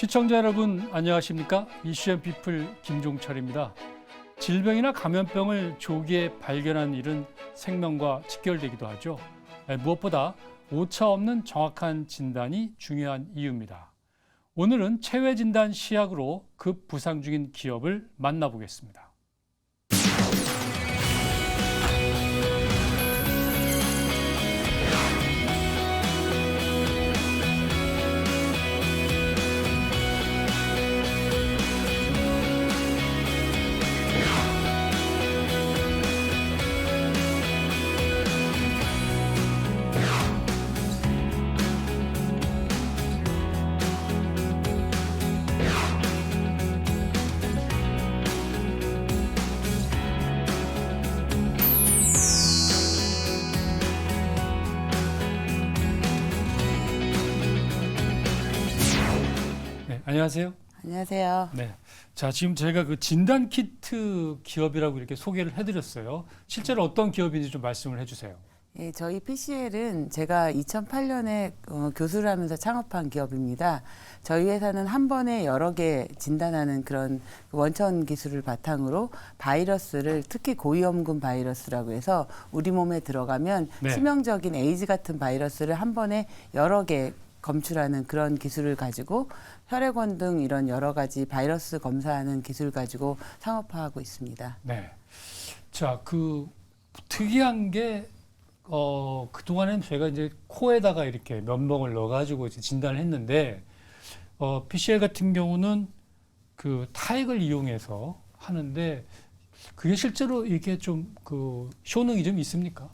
시청자 여러분 안녕하십니까? 이슈앤 피플 김종철입니다. 질병이나 감염병을 조기에 발견하는 일은 생명과 직결되기도 하죠. 무엇보다 오차 없는 정확한 진단이 중요한 이유입니다. 오늘은 체외 진단 시약으로 급 부상 중인 기업을 만나보겠습니다. 네, 안녕하세요. 안녕하세요. 네. 자, 지금 제가 그 진단 키트 기업이라고 이렇게 소개를 해드렸어요. 실제로 어떤 기업인지 좀 말씀을 해주세요. 예, 저희 PCL은 제가 2008년에 교수를 하면서 창업한 기업입니다. 저희 회사는 한 번에 여러 개 진단하는 그런 원천 기술을 바탕으로 바이러스를 특히 고위험군 바이러스라고 해서 우리 몸에 들어가면 네. 치명적인 에이즈 같은 바이러스를 한 번에 여러 개 검출하는 그런 기술을 가지고 혈액원 등 이런 여러 가지 바이러스 검사하는 기술 가지고 상업화하고 있습니다. 네. 자, 특이한 게 그동안엔 저희가 이제 코에다가 이렇게 면봉을 넣어가지고 이제 진단을 했는데, PCL 같은 경우는 그 타액을 이용해서 하는데, 그게 실제로 이게 좀 효능이 좀 있습니까?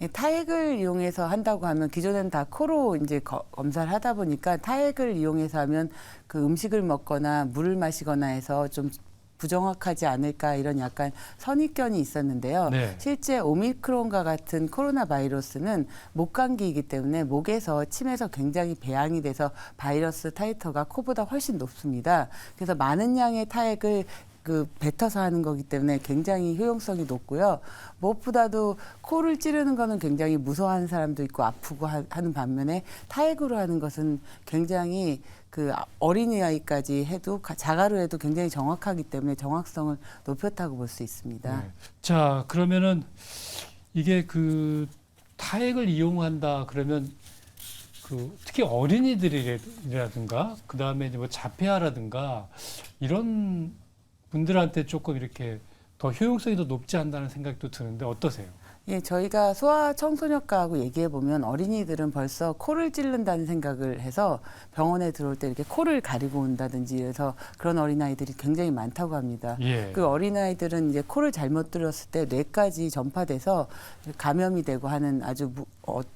예, 타액을 이용해서 한다고 하면 기존에는 다 코로 이제 검사를 하다 보니까 타액을 이용해서 하면 그 음식을 먹거나 물을 마시거나 해서 좀 부정확하지 않을까 이런 약간 선입견이 있었는데요. 네. 실제 오미크론과 같은 코로나 바이러스는 목감기이기 때문에 목에서 침에서 굉장히 배양이 돼서 바이러스 타이터가 코보다 훨씬 높습니다. 그래서 많은 양의 타액을 뱉어서 하는 거기 때문에 굉장히 효용성이 높고요. 무엇보다도 코를 찌르는 거는 굉장히 무서워하는 사람도 있고 아프고 하는 반면에 타액으로 하는 것은 굉장히 어린이아이까지 해도 자가로 해도 굉장히 정확하기 때문에 정확성을 높였다고 볼 수 있습니다. 네. 자, 그러면은 이게 타액을 이용한다 그러면 특히 어린이들이라든가 그다음에 이제 뭐 자폐아라든가 이런 분들한테 조금 이렇게 더 효용성이 더 높지 않다는 생각도 드는데 어떠세요? 예, 저희가 소아청소년과하고 얘기해 보면 어린이들은 벌써 코를 찌른다는 생각을 해서 병원에 들어올 때 이렇게 코를 가리고 온다든지 해서 그런 어린아이들이 굉장히 많다고 합니다. 예. 그 어린아이들은 이제 코를 잘못 뚫었을 때 뇌까지 전파돼서 감염이 되고 하는 아주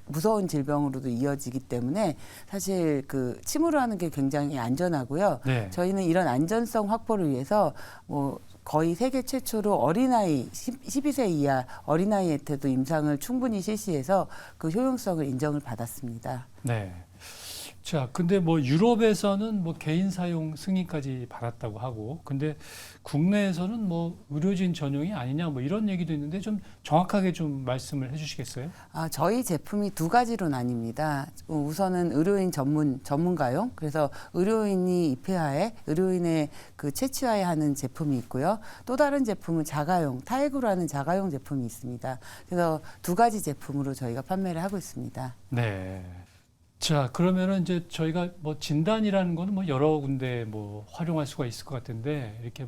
무서운 질병으로도 이어지기 때문에 사실 침으로 하는 게 굉장히 안전하고요. 네. 저희는 이런 안전성 확보를 위해서 거의 세계 최초로 어린아이 12세 이하 어린아이한테도 임상을 충분히 실시해서 그 효용성을 인정을 받았습니다. 네. 자, 근데 유럽에서는 개인 사용 승인까지 받았다고 하고, 근데 국내에서는 의료진 전용이 아니냐 이런 얘기도 있는데 좀 정확하게 좀 말씀을 해주시겠어요? 저희 제품이 두 가지로 나뉩니다. 우선은 의료인 전문가용, 그래서 의료인이 입회하에 의료인의 채취하에 하는 제품이 있고요. 또 다른 제품은 자가용, 타액으로 하는 자가용 제품이 있습니다. 그래서 두 가지 제품으로 저희가 판매를 하고 있습니다. 네. 자, 그러면은 이제 저희가 진단이라는 거는 여러 군데 활용할 수가 있을 것 같은데, 이렇게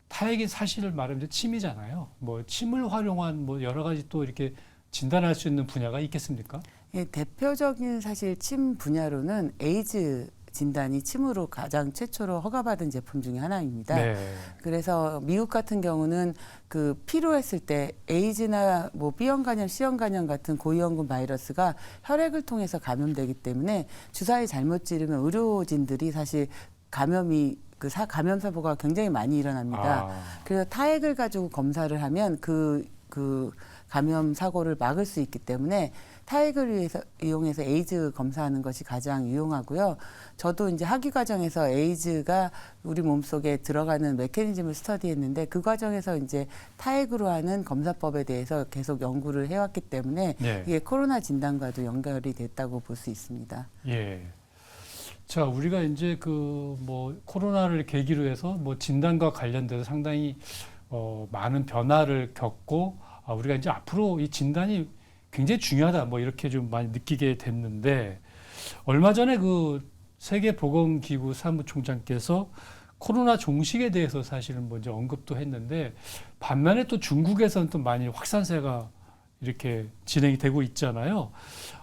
타액이 사실을 말하면 이제 침이잖아요. 침을 활용한 여러 가지 또 이렇게 진단할 수 있는 분야가 있겠습니까? 예, 대표적인 사실 침 분야로는 에이즈 진단이 침으로 가장 최초로 허가받은 제품 중에 하나입니다. 네. 그래서 미국 같은 경우는 피로 했을 때 에이즈나 B형 감염, C형 감염 같은 고위험군 바이러스가 혈액을 통해서 감염되기 때문에 주사위 잘못 찌르면 의료진들이 사실 감염 사고가 굉장히 많이 일어납니다. 그래서 타액을 가지고 검사를 하면 감염 사고를 막을 수 있기 때문에 타액을 이용해서 에이즈 검사하는 것이 가장 유용하고요. 저도 이제 학위 과정에서 에이즈가 우리 몸속에 들어가는 메커니즘을 스터디했는데 그 과정에서 이제 타액으로 하는 검사법에 대해서 계속 연구를 해왔기 때문에 네. 이게 코로나 진단과도 연결이 됐다고 볼 수 있습니다. 예. 자, 우리가 이제 그 뭐 코로나를 계기로 해서 뭐 진단과 관련돼서 상당히 많은 변화를 겪고 우리가 이제 앞으로 이 진단이 굉장히 중요하다 뭐 이렇게 좀 많이 느끼게 됐는데 얼마 전에 그 세계보건기구 사무총장께서 코로나 종식에 대해서 사실은 먼저 언급도 했는데 반면에 또 중국에서는 또 많이 확산세가 이렇게 진행이 되고 있잖아요.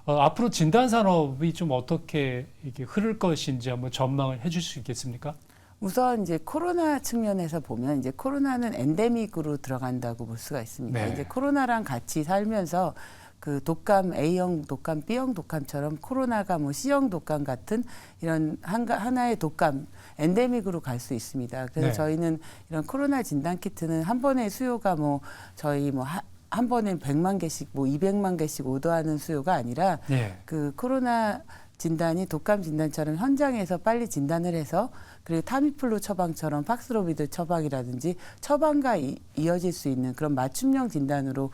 앞으로 진단 산업이 좀 어떻게 이렇게 흐를 것인지 한번 전망을 해줄 수 있겠습니까? 우선 이제 코로나 측면에서 보면 이제 코로나는 엔데믹으로 들어간다고 볼 수가 있습니다. 네. 이제 코로나랑 같이 살면서 그 독감 A형 독감, B형 독감처럼 코로나가 뭐 C형 독감 같은 이런 하나의 독감 엔데믹으로 갈 수 있습니다. 그래서 네. 저희는 이런 코로나 진단 키트는 한 번의 수요가 뭐 저희 뭐 한 번에 100만 개씩 뭐 200만 개씩 오더하는 수요가 아니라 네. 그 코로나 진단이 독감 진단처럼 현장에서 빨리 진단을 해서 그리고 타미플루 처방처럼 팍스로비드 처방이라든지 처방과 이어질 수 있는 그런 맞춤형 진단으로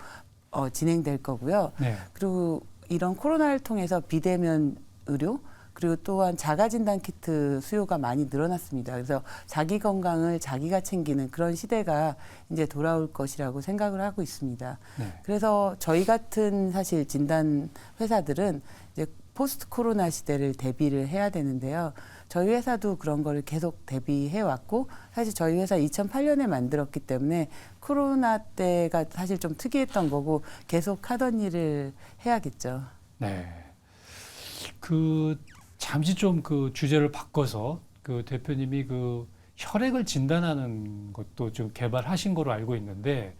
진행될 거고요. 네. 그리고 이런 코로나를 통해서 비대면 의료 그리고 또한 자가진단 키트 수요가 많이 늘어났습니다. 그래서 자기 건강을 자기가 챙기는 그런 시대가 이제 돌아올 것이라고 생각을 하고 있습니다. 네. 그래서 저희 같은 사실 진단 회사들은 이제 포스트 코로나 시대를 대비를 해야 되는데요. 저희 회사도 그런 거를 계속 대비해 왔고 사실 저희 회사 2008년에 만들었기 때문에 코로나 때가 사실 좀 특이했던 거고 계속 하던 일을 해야겠죠. 네. 그 잠시 좀 그 주제를 바꿔서 그 대표님이 그 혈액을 진단하는 것도 좀 개발하신 거로 알고 있는데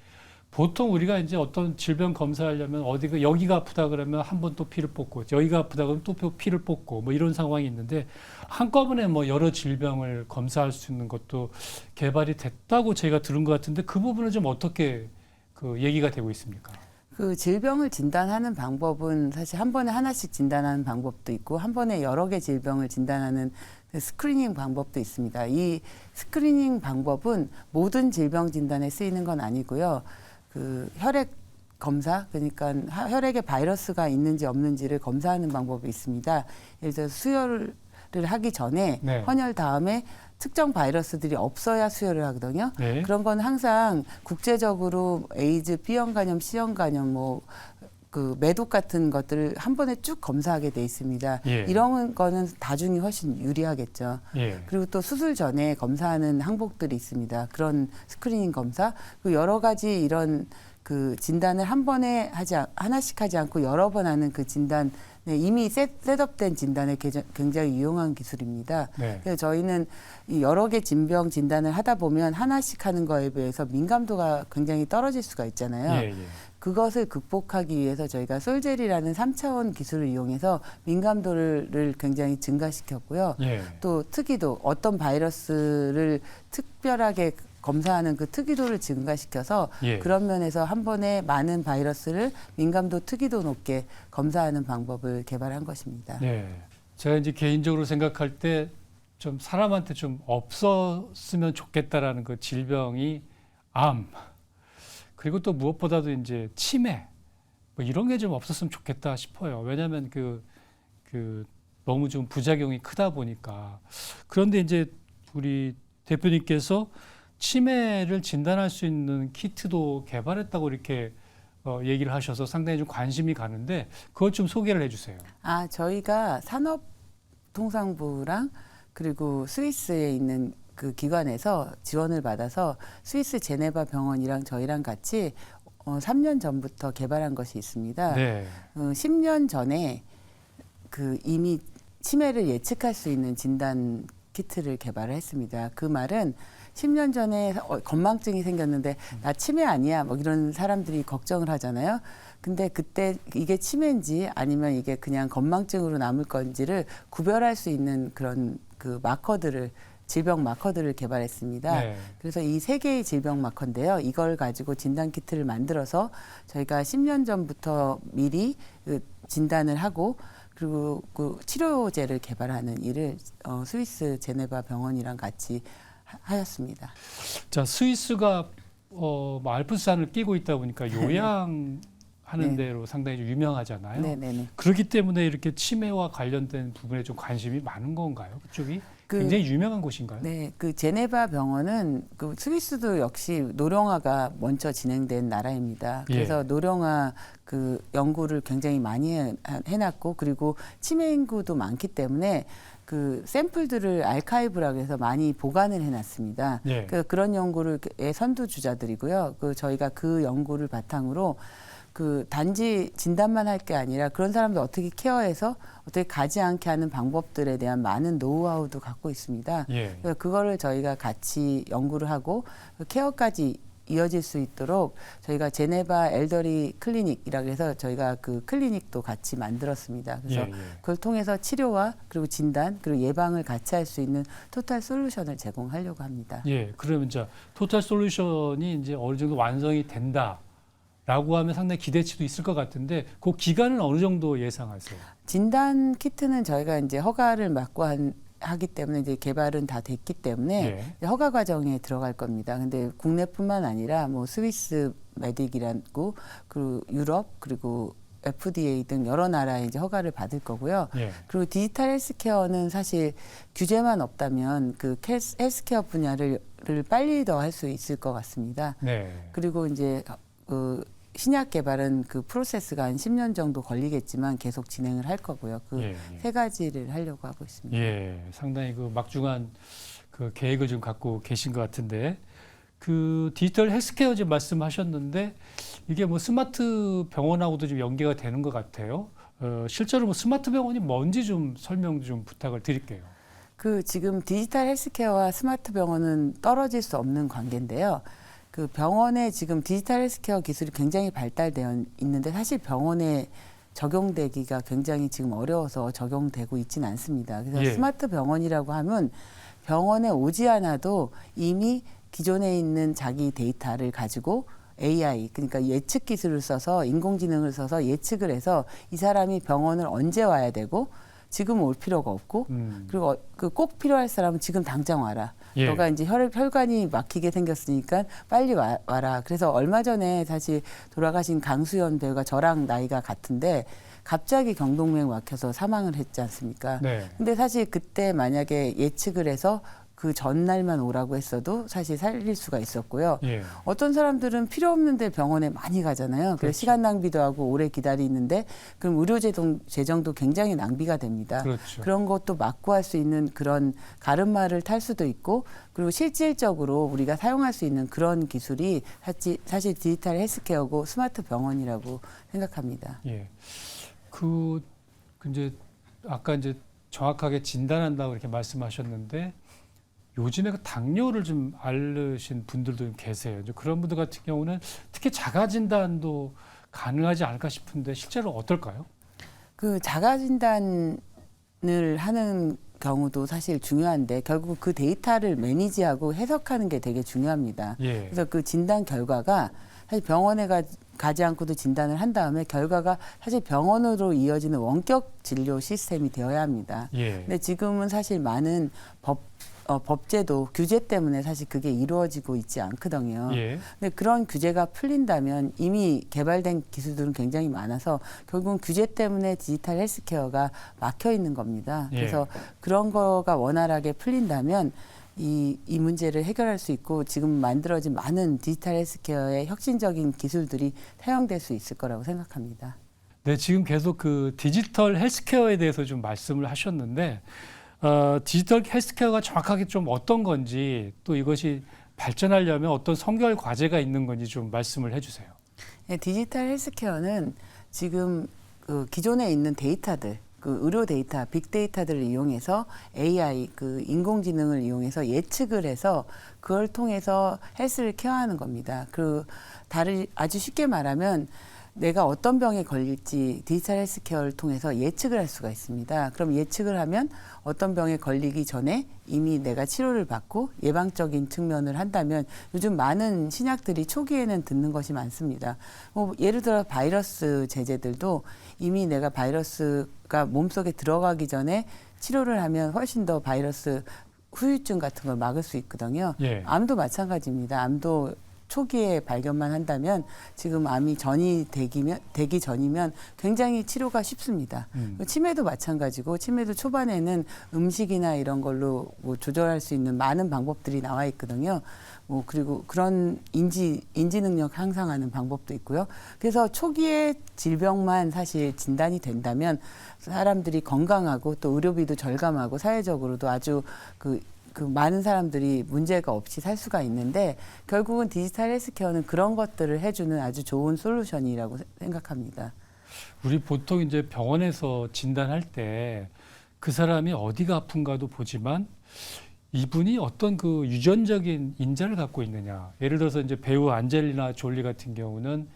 보통 우리가 이제 어떤 질병 검사하려면 어디가 여기가 아프다 그러면 한 번 또 피를 뽑고 여기가 아프다 그러면 또 피를 뽑고 뭐 이런 상황이 있는데 한꺼번에 뭐 여러 질병을 검사할 수 있는 것도 개발이 됐다고 제가 들은 것 같은데 그 부분은 좀 어떻게 그 얘기가 되고 있습니까? 그 질병을 진단하는 방법은 사실 한 번에 하나씩 진단하는 방법도 있고 한 번에 여러 개 질병을 진단하는 그 스크리닝 방법도 있습니다. 이 스크리닝 방법은 모든 질병 진단에 쓰이는 건 아니고요. 그 혈액 검사, 그러니까 혈액에 바이러스가 있는지 없는지를 검사하는 방법이 있습니다. 예를 들어서 수혈을 하기 전에 네. 헌혈 다음에 특정 바이러스들이 없어야 수혈을 하거든요. 네. 그런 건 항상 국제적으로 에이즈, B형 감염, C형 감염, 뭐 그 매독 같은 것들을 한 번에 쭉 검사하게 돼 있습니다. 예. 이런 거는 다중이 훨씬 유리하겠죠. 예. 그리고 또 수술 전에 검사하는 항목들이 있습니다. 그런 스크리닝 검사, 그리고 여러 가지 이런 그 진단을 한 번에 하나씩 하지 않고 여러 번 하는 그 진단, 이미 셋업된 진단에 굉장히 유용한 기술입니다. 네. 그래서 저희는 이 여러 개 질병 진단을 하다 보면 하나씩 하는 거에 비해서 민감도가 굉장히 떨어질 수가 있잖아요. 예. 예. 그것을 극복하기 위해서 저희가 솔젤이라는 3차원 기술을 이용해서 민감도를 굉장히 증가시켰고요. 예. 또 특이도 어떤 바이러스를 특별하게 검사하는 그 특이도를 증가시켜서 예. 그런 면에서 한 번에 많은 바이러스를 민감도 특이도 높게 검사하는 방법을 개발한 것입니다. 네. 제가 이제 개인적으로 생각할 때 좀 사람한테 좀 없었으면 좋겠다라는 그 질병이 암, 그리고 또 무엇보다도 이제 치매, 뭐 이런 게 좀 없었으면 좋겠다 싶어요. 왜냐하면 그 너무 좀 부작용이 크다 보니까. 그런데 이제 우리 대표님께서 치매를 진단할 수 있는 키트도 개발했다고 이렇게 얘기를 하셔서 상당히 좀 관심이 가는데 그것 좀 소개를 해주세요. 저희가 산업통상부랑 그리고 스위스에 있는 그 기관에서 지원을 받아서 스위스 제네바 병원이랑 저희랑 같이 3년 전부터 개발한 것이 있습니다. 네. 10년 전에 그 이미 치매를 예측할 수 있는 진단 키트를 개발을 했습니다. 그 말은 10년 전에 건망증이 생겼는데 나 치매 아니야 뭐 이런 사람들이 걱정을 하잖아요. 근데 그때 이게 치매인지 아니면 이게 그냥 건망증으로 남을 건지를 구별할 수 있는 그런 그 마커들을 질병 마커들을 개발했습니다. 네. 그래서 이 세 개의 질병 마커인데요. 이걸 가지고 진단 키트를 만들어서 저희가 10년 전부터 미리 그 진단을 하고 그리고 그 치료제를 개발하는 일을 스위스 제네바 병원이랑 같이 하였습니다. 자, 스위스가 뭐 알프스산을 끼고 있다 보니까 요양하는 하는 네. 데로 상당히 좀 유명하잖아요. 네네네. 그렇기 때문에 이렇게 치매와 관련된 부분에 좀 관심이 많은 건가요? 그쪽이 그 굉장히 유명한 곳인가요? 네, 그 제네바 병원은 그 스위스도 역시 노령화가 먼저 진행된 나라입니다. 그래서 예. 노령화 그 연구를 굉장히 많이 해놨고 그리고 치매 인구도 많기 때문에 그 샘플들을 알카이브라고 해서 많이 보관을 해놨습니다. 예. 그런 연구를 선두주자들이고요. 그 저희가 그 연구를 바탕으로 그 단지 진단만 할 게 아니라 그런 사람들 어떻게 케어해서 어떻게 가지 않게 하는 방법들에 대한 많은 노하우도 갖고 있습니다. 예. 그래서 그거를 저희가 같이 연구를 하고 그 케어까지 이어질 수 있도록 저희가 제네바 엘더리 클리닉이라고 해서 저희가 그 클리닉도 같이 만들었습니다. 그래서 예, 예. 그걸 통해서 치료와 그리고 진단 그리고 예방을 같이 할 수 있는 토탈 솔루션을 제공하려고 합니다. 예. 그러면 이제 토탈 솔루션이 이제 어느 정도 완성이 된다라고 하면 상당히 기대치도 있을 것 같은데 그 기간은 어느 정도 예상하세요? 진단 키트는 저희가 이제 허가를 받고 하기 때문에 이제 개발은 다 됐기 때문에 예. 이제 허가 과정에 들어갈 겁니다. 근데 국내뿐만 아니라 뭐 스위스 메딕이라고 그리고 유럽 그리고 FDA 등 여러 나라에 이제 허가를 받을 거고요. 예. 그리고 디지털 헬스케어는 사실 규제만 없다면 그 헬스케어 분야를 빨리 더 할 수 있을 것 같습니다. 네. 그리고 이제 그 신약 개발은 그 프로세스가 한 10년 정도 걸리겠지만 계속 진행을 할 거고요. 그 예. 세 가지를 하려고 하고 있습니다. 예. 상당히 그 막중한 그 계획을 좀 갖고 계신 것 같은데 그 디지털 헬스케어 지금 말씀하셨는데 이게 뭐 스마트 병원하고도 좀 연계가 되는 것 같아요. 실제로 뭐 스마트 병원이 뭔지 좀 설명 좀 부탁을 드릴게요. 그 지금 디지털 헬스케어와 스마트 병원은 떨어질 수 없는 관계인데요. 그 병원에 지금 디지털 헬스케어 기술이 굉장히 발달되어 있는데 사실 병원에 적용되기가 굉장히 지금 어려워서 적용되고 있지는 않습니다. 그래서 예. 스마트 병원이라고 하면 병원에 오지 않아도 이미 기존에 있는 자기 데이터를 가지고 AI 그러니까 예측 기술을 써서 인공지능을 써서 예측을 해서 이 사람이 병원을 언제 와야 되고 지금 올 필요가 없고 그리고 그 꼭 필요할 사람은 지금 당장 와라. 예. 너가 이제 혈관이 막히게 생겼으니까 빨리 와라. 그래서 얼마 전에 사실 돌아가신 강수연 배우가 저랑 나이가 같은데 갑자기 경동맥 막혀서 사망을 했지 않습니까? 네. 근데 사실 그때 만약에 예측을 해서 그 전날만 오라고 했어도 사실 살릴 수가 있었고요. 예. 어떤 사람들은 필요 없는데 병원에 많이 가잖아요. 그래서 그렇죠. 시간 낭비도 하고 오래 기다리는데 그럼 의료 재정도 굉장히 낭비가 됩니다. 그렇죠. 그런 것도 막고 할 수 있는 그런 가름마를 탈 수도 있고 그리고 실질적으로 우리가 사용할 수 있는 그런 기술이 사실 디지털 헬스케어고 스마트 병원이라고 생각합니다. 예. 그 이제 아까 이제 정확하게 진단한다고 이렇게 말씀하셨는데 요즘에 그 당뇨를 좀 앓으신 분들도 좀 계세요. 이제 그런 분들 같은 경우는 특히 자가 진단도 가능하지 않을까 싶은데 실제로 어떨까요? 그 자가 진단을 하는 경우도 사실 중요한데 결국 그 데이터를 매니지하고 해석하는 게 되게 중요합니다. 예. 그래서 그 진단 결과가 사실 병원에 가지 않고도 진단을 한 다음에 결과가 사실 병원으로 이어지는 원격 진료 시스템이 되어야 합니다. 예. 근데 지금은 사실 많은 법제도 규제 때문에 사실 그게 이루어지고 있지 않거든요. 예. 근데 그런 규제가 풀린다면 이미 개발된 기술들은 굉장히 많아서 결국은 규제 때문에 디지털 헬스케어가 막혀 있는 겁니다. 예. 그래서 그런 거가 원활하게 풀린다면 이 문제를 해결할 수 있고 지금 만들어진 많은 디지털 헬스케어의 혁신적인 기술들이 사용될 수 있을 거라고 생각합니다. 네, 지금 계속 그 디지털 헬스케어에 대해서 좀 말씀을 하셨는데 디지털 헬스케어가 정확하게 좀 어떤 건지 또 이것이 발전하려면 어떤 선결 과제가 있는 건지 좀 말씀을 해주세요. 네, 디지털 헬스케어는 지금 그 기존에 있는 데이터들, 그 의료 데이터, 빅데이터들을 이용해서 AI, 그 인공지능을 이용해서 예측을 해서 그걸 통해서 헬스를 케어하는 겁니다. 아주 쉽게 말하면 내가 어떤 병에 걸릴지 디지털 헬스케어를 통해서 예측을 할 수가 있습니다. 그럼 예측을 하면 어떤 병에 걸리기 전에 이미 내가 치료를 받고 예방적인 측면을 한다면 요즘 많은 신약들이 초기에는 듣는 것이 많습니다. 예를 들어 바이러스 제제들도 이미 내가 바이러스가 몸속에 들어가기 전에 치료를 하면 훨씬 더 바이러스 후유증 같은 걸 막을 수 있거든요. 예. 암도 마찬가지입니다. 암도 초기에 발견만 한다면 지금 암이 되기 전이면 굉장히 치료가 쉽습니다. 치매도 마찬가지고 치매도 초반에는 음식이나 이런 걸로 뭐 조절할 수 있는 많은 방법들이 나와 있거든요. 뭐 그리고 그런 인지 능력 향상하는 방법도 있고요. 그래서 초기에 질병만 사실 진단이 된다면 사람들이 건강하고 또 의료비도 절감하고 사회적으로도 아주 그 많은 사람들이 문제가 없이 살 수가 있는데 결국은 디지털 헬스케어는 그런 것들을 해주는 아주 좋은 솔루션이라고 생각합니다. 우리 보통 이제 병원에서 진단할 때 그 사람이 어디가 아픈가도 보지만 이분이 어떤 그 유전적인 인자를 갖고 있느냐. 예를 들어서 이제 배우 안젤리나 졸리 같은 경우는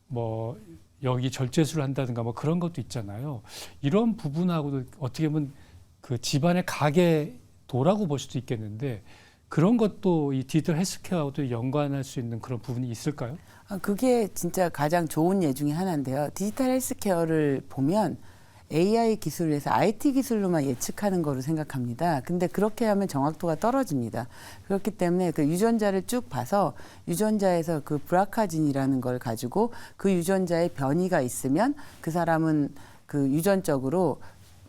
뭐 여기 절제술을 한다든가 뭐 그런 것도 있잖아요. 이런 부분하고도 어떻게 보면 그 집안의 가계도라고 볼 수도 있겠는데 그런 것도 이 디지털 헬스케어하고도 연관할 수 있는 그런 부분이 있을까요? 그게 진짜 가장 좋은 예 중에 하나인데요. 디지털 헬스케어를 보면 AI 기술을 해서 IT 기술로만 예측하는 거로 생각합니다. 근데 그렇게 하면 정확도가 떨어집니다. 그렇기 때문에 그 유전자를 쭉 봐서 유전자에서 그 브라카진이라는 걸 가지고 그 유전자에 변이가 있으면 그 사람은 그 유전적으로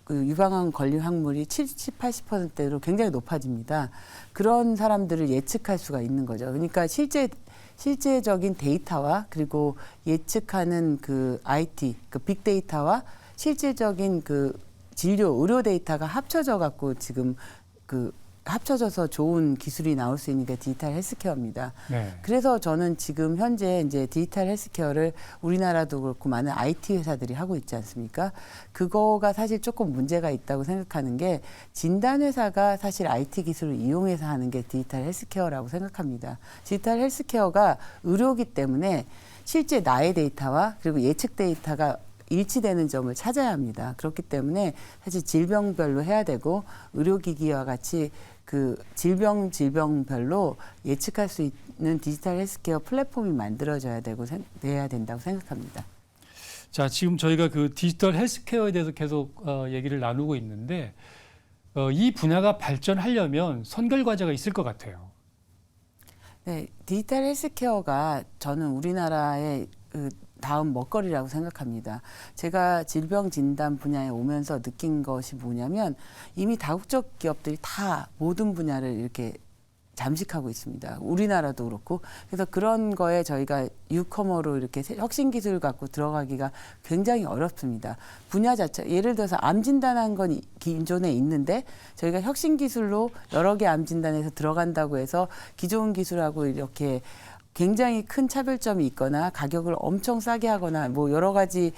그 유방암 걸릴 확률이 70, 80%로 굉장히 높아집니다. 그런 사람들을 예측할 수가 있는 거죠. 그러니까 실제적인 데이터와 그리고 예측하는 그 IT, 그 빅데이터와 실질적인 그 의료 데이터가 합쳐져 갖고 지금 그 합쳐져서 좋은 기술이 나올 수 있는 게 디지털 헬스케어입니다. 네. 그래서 저는 지금 현재 이제 디지털 헬스케어를 우리나라도 그렇고 많은 IT 회사들이 하고 있지 않습니까? 그거가 사실 조금 문제가 있다고 생각하는 게 진단 회사가 사실 IT 기술을 이용해서 하는 게 디지털 헬스케어라고 생각합니다. 디지털 헬스케어가 의료기 때문에 실제 나의 데이터와 그리고 예측 데이터가 일치되는 점을 찾아야 합니다. 그렇기 때문에 사실 질병별로 해야 되고 의료기기와 같이 그 질병별로 예측할 수 있는 디지털 헬스케어 플랫폼이 만들어져야 돼야 된다고 생각합니다. 자, 지금 저희가 그 디지털 헬스케어에 대해서 계속 얘기를 나누고 있는데 이 분야가 발전하려면 선결 과제가 있을 것 같아요. 네, 디지털 헬스케어가 저는 우리나라의 다음 먹거리라고 생각합니다. 제가 질병 진단 분야에 오면서 느낀 것이 뭐냐면 이미 다국적 기업들이 다 모든 분야를 이렇게 잠식하고 있습니다. 우리나라도 그렇고. 그래서 그런 거에 저희가 뉴커머로 이렇게 혁신 기술을 갖고 들어가기가 굉장히 어렵습니다. 분야 자체, 예를 들어서 암 진단한 건 기존에 있는데 저희가 혁신 기술로 여러 개 암 진단에서 들어간다고 해서 기존 기술하고 이렇게 굉장히 큰 차별점이 있거나 가격을 엄청 싸게 하거나 뭐 여러 가지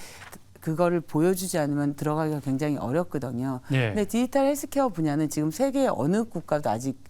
그거를 보여주지 않으면 들어가기가 굉장히 어렵거든요. 네. 근데 디지털 헬스케어 분야는 지금 세계 어느 국가도 아직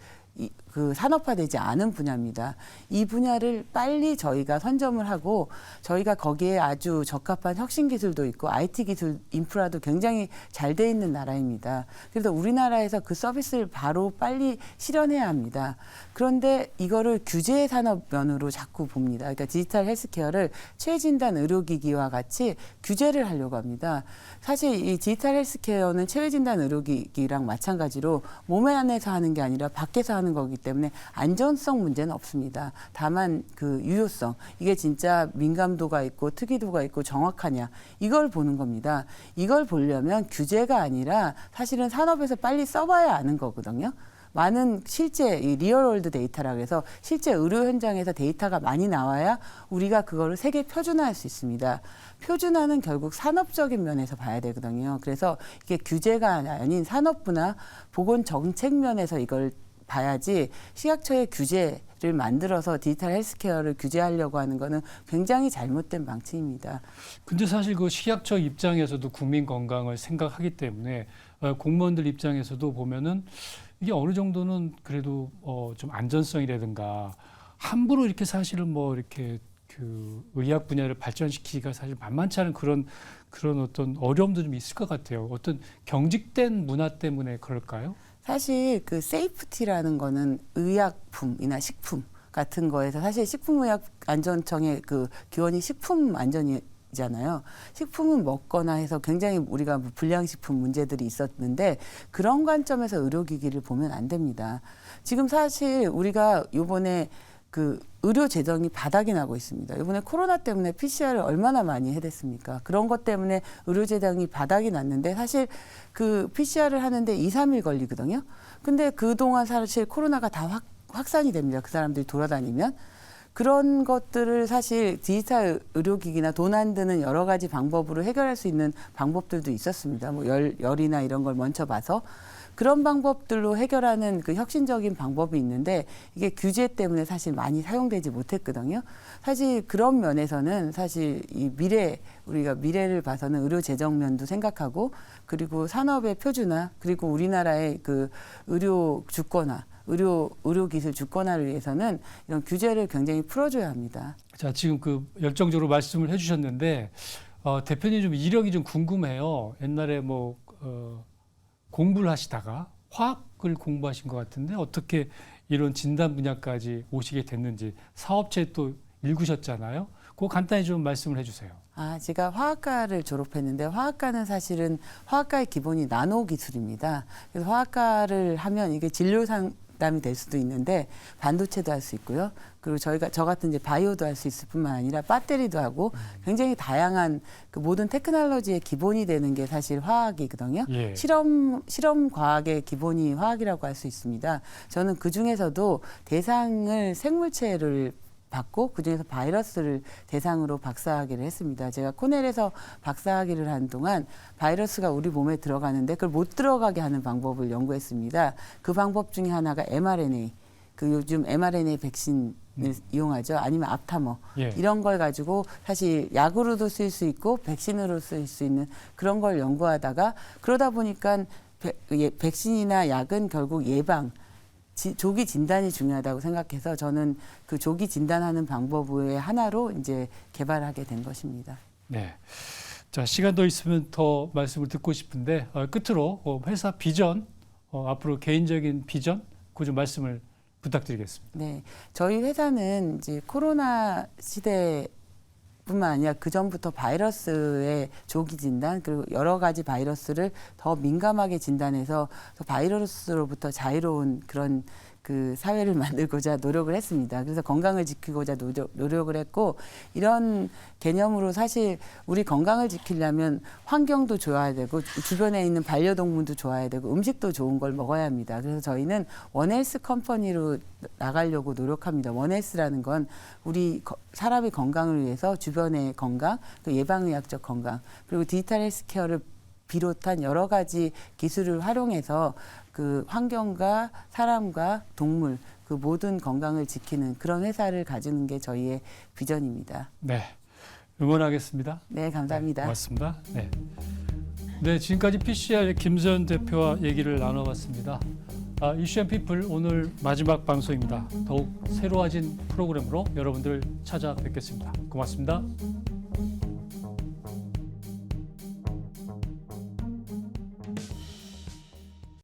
그 산업화되지 않은 분야입니다. 이 분야를 빨리 저희가 선점을 하고 저희가 거기에 아주 적합한 혁신 기술도 있고 IT 기술 인프라도 굉장히 잘 돼 있는 나라입니다. 그래서 우리나라에서 그 서비스를 바로 빨리 실현해야 합니다. 그런데 이거를 규제 산업 면으로 자꾸 봅니다. 그러니까 디지털 헬스케어를 최진단 의료기기와 같이 규제를 하려고 합니다. 사실 이 디지털 헬스케어는 최진단 의료기기랑 마찬가지로 몸 안에서 하는 게 아니라 밖에서 하는 거기 때문에 안전성 문제는 없습니다. 다만 그 유효성, 이게 진짜 민감도가 있고 특이도가 있고 정확하냐, 이걸 보는 겁니다. 이걸 보려면 규제가 아니라 사실은 산업에서 빨리 써봐야 아는 거거든요. 많은 실제 이 리얼월드 데이터라 그래서 실제 의료 현장에서 데이터가 많이 나와야 우리가 그거를 세계 표준화할 수 있습니다. 표준화는 결국 산업적인 면에서 봐야 되거든요. 그래서 이게 규제가 아닌 산업부나 보건 정책 면에서 이걸 봐야지 식약처의 규제를 만들어서 디지털 헬스케어를 규제하려고 하는 거는 굉장히 잘못된 방침입니다. 근데 사실 그 식약처 입장에서도 국민 건강을 생각하기 때문에 공무원들 입장에서도 보면은 이게 어느 정도는 그래도 좀 안전성이라든가 함부로 이렇게 사실은 뭐 이렇게 그 의학 분야를 발전시키기가 사실 만만치 않은 그런 어떤 어려움도 좀 있을 것 같아요. 어떤 경직된 문화 때문에 그럴까요? 사실 그 세이프티라는 거는 의약품이나 식품 같은 거에서 사실 식품의약안전청의 그 기원이 식품 안전이잖아요. 식품은 먹거나 해서 굉장히 우리가 뭐 불량식품 문제들이 있었는데 그런 관점에서 의료기기를 보면 안 됩니다. 지금 사실 우리가 요번에 그 의료 재정이 바닥이 나고 있습니다. 이번에 코로나 때문에 PCR을 얼마나 많이 해댔습니까? 그런 것 때문에 의료 재정이 바닥이 났는데 사실 그 PCR을 하는데 2, 3일 걸리거든요. 근데 그동안 사실 코로나가 다 확산이 됩니다. 그 사람들이 돌아다니면. 그런 것들을 사실 디지털 의료기기나 돈 안 드는 여러 가지 방법으로 해결할 수 있는 방법들도 있었습니다. 뭐 열이나 이런 걸 먼저 봐서 그런 방법들로 해결하는 그 혁신적인 방법이 있는데 이게 규제 때문에 사실 많이 사용되지 못했거든요. 사실 그런 면에서는 사실 이 우리가 미래를 봐서는 의료 재정 면도 생각하고 그리고 산업의 표준화 그리고 우리나라의 그 의료 주권화 의료기술 주권화를 위해서는 이런 규제를 굉장히 풀어줘야 합니다. 자, 지금 그 열정적으로 말씀을 해주셨는데 대표님 좀 이력이 좀 궁금해요. 옛날에 뭐 공부를 하시다가 화학을 공부하신 것 같은데 어떻게 이런 진단 분야까지 오시게 됐는지 사업체 또 읽으셨잖아요. 그거 간단히 좀 말씀을 해주세요. 제가 화학과를 졸업했는데 화학과는 사실은 화학과의 기본이 나노 기술입니다. 그래서 화학과를 하면 이게 진료 상담이 될 수도 있는데 반도체도 할 수 있고요. 그리고 저 같은 이제 바이오도 할 수 있을 뿐만 아니라 배터리도 하고 굉장히 다양한 그 모든 테크놀로지의 기본이 되는 게 사실 화학이거든요. 예. 실험 과학의 기본이 화학이라고 할 수 있습니다. 저는 그 중에서도 대상을 생물체를 받고 그중에서 바이러스를 대상으로 박사학위를 했습니다. 제가 코넬에서 박사학위를 한 동안 바이러스가 우리 몸에 들어가는데 그걸 못 들어가게 하는 방법을 연구했습니다. 그 방법 중에 하나가 mRNA, 그 요즘 mRNA 백신을 이용하죠. 아니면 앞타머 예. 이런 걸 가지고 사실 약으로도 쓸 수 있고 백신으로 쓸 수 있는 그런 걸 연구하다가 그러다 보니까 백신이나 약은 결국 조기 진단이 중요하다고 생각해서 저는 그 조기 진단하는 방법의 하나로 이제 개발하게 된 것입니다. 네. 자, 시간 더 있으면 더 말씀을 듣고 싶은데 끝으로 회사 비전, 앞으로 개인적인 비전, 그 좀 말씀을 부탁드리겠습니다. 네, 저희 회사는 이제 코로나 시대 뿐만 아니라 그 전부터 바이러스의 조기 진단 그리고 여러 가지 바이러스를 더 민감하게 진단해서 바이러스로부터 자유로운 그런 그 사회를 만들고자 노력을 했습니다. 그래서 건강을 지키고자 노력을 했고 이런 개념으로 사실 우리 건강을 지키려면 환경도 좋아야 되고 주변에 있는 반려동물도 좋아야 되고 음식도 좋은 걸 먹어야 합니다. 그래서 저희는 원헬스 컴퍼니로 나가려고 노력합니다. 원헬스라는 건 우리 사람의 건강을 위해서 주변의 건강, 또 예방의학적 건강, 그리고 디지털 헬스케어를 비롯한 여러 가지 기술을 활용해서 그 환경과 사람과 동물 그 모든 건강을 지키는 그런 회사를 가지는 게 저희의 비전입니다. 네, 응원하겠습니다. 네, 감사합니다. 네, 고맙습니다. 네. 네, 지금까지 PCR 김선 대표와 얘기를 나눠봤습니다. 이슈 앤 피플 오늘 마지막 방송입니다. 더욱 새로워진 프로그램으로 여러분들 찾아뵙겠습니다. 고맙습니다.